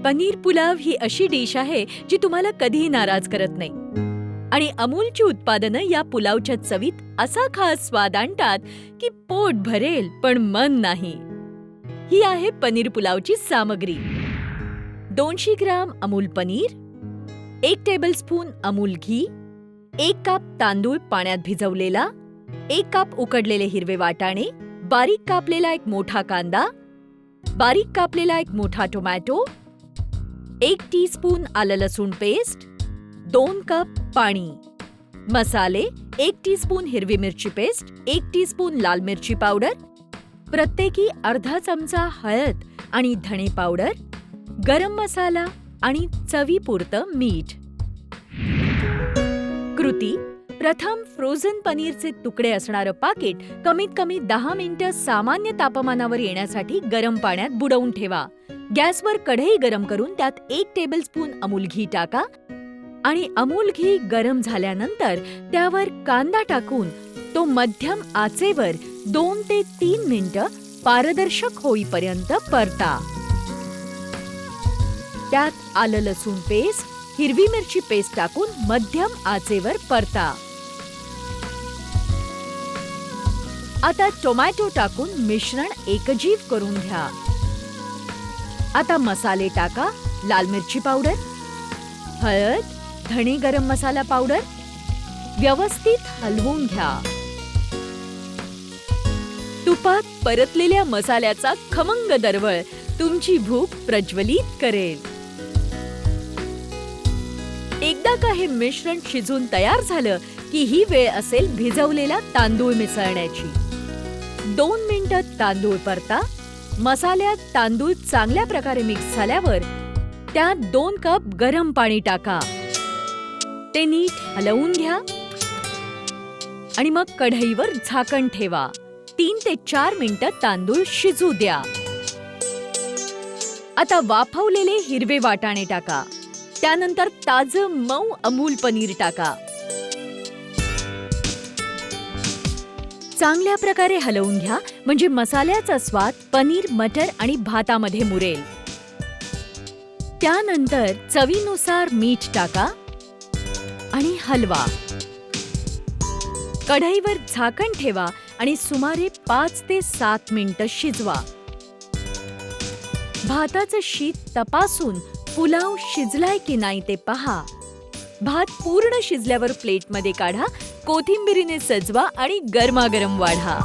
पनीर पुलाव ही अशी डिश आहे जी तुम्हाला कधीही नाराज करत नाही. आणि अमूलची उत्पादनं या पुलावच्या चवीत असा खास स्वाद आणतात की पोट भरेल पण मन नाही. ही आहे पनीर पुलावची सामग्री. 200 ग्राम अमूल पनीर, 1 टेबलस्पून अमूल घी, 1 कप तांदूळ पाण्यात भिजवलेला, 1 कप उकडलेले हिरवे वाटाणे, बारीक कापलेला एक मोठा कांदा, बारीक कापलेला एक मोठा टोमॅटो, 1 टीस्पून आलं लसूण पेस्ट, 2 कप पाणी. मसाले: 1 टीस्पून हिरवी मिरची पेस्ट, 1 टीस्पून लाल मिरची पावडर, प्रत्येकी अर्धा चमचा हळद आणि धणे पावडर, गरम मसाला आणि चवीपुरतं मीठ. कृती: प्रथम फ्रोझन पनीरचे तुकडे असणारं पाकिट कमीत कमी 10 मिनिटं सामान्य तापमानावर येण्यासाठी गरम पाण्यात बुडवून ठेवा. गॅसवर कढई गरम करून त्यात 1 टेबलस्पून अमूल घी टाका आणि अमूल घी गरम झाल्यानंतर त्यावर कांदा टाकून तो मध्यम आचेवर 2 ते 3 मिनिटं पारदर्शक होईपर्यंत परता. त्यात आलं लसूण पेस्ट, हिरवी मिरची पेस्ट टाकून मध्यम आचेवर परता. आता टोमॅटो टाकून मिश्रण एकजीव करून घ्या. आता मसाले टाका: लाल मिरची पावडर, हळद, धणे गरम मसाला पावडर. व्यवस्थित हलवून घ्या. तुपात परतलेल्या मसाल्याचा खमंग दरवळ तुमची भूक प्रज्वलित करेल. एकदा का हे मिश्रण शिजून तयार झालं की ही वेळ असेल भिजवलेला तांदूळ मिसळण्याची. 2 मिनिटं तांदूळ परता. मसाल्यात तांदूळ चांगल्या प्रकारे मिक्स झाल्यावर त्यात 2 कप गरम पाणी टाका. ते नीट हलवून घ्या आणि मग कढईवर झाकण ठेवा. 3 ते 4 मिनिटं तांदूळ शिजू द्या. आता वाफवलेले हिरवे वाटाणे टाका. त्यानंतर ताजं मऊ अमूल पनीर टाका. चांगल्या प्रकारे हलवून घ्या म्हणजे मसाल्याचा स्वाद पनीर, मटर आणि भातामध्ये मुरेल. त्यानंतर चवीनुसार मीठ टाका आणि हलवा. कढईवर झाकण ठेवा आणि सुमारे 5 ते 7 मिनिटं शिजवा. भाताचं शीत तपासून पुलाव शिजलाय की नाही ते पहा. भात पूर्ण शिजल्यावर प्लेटमध्ये काढा, कोथिंबीरीने सजवा आणि गरमागरम वाढा.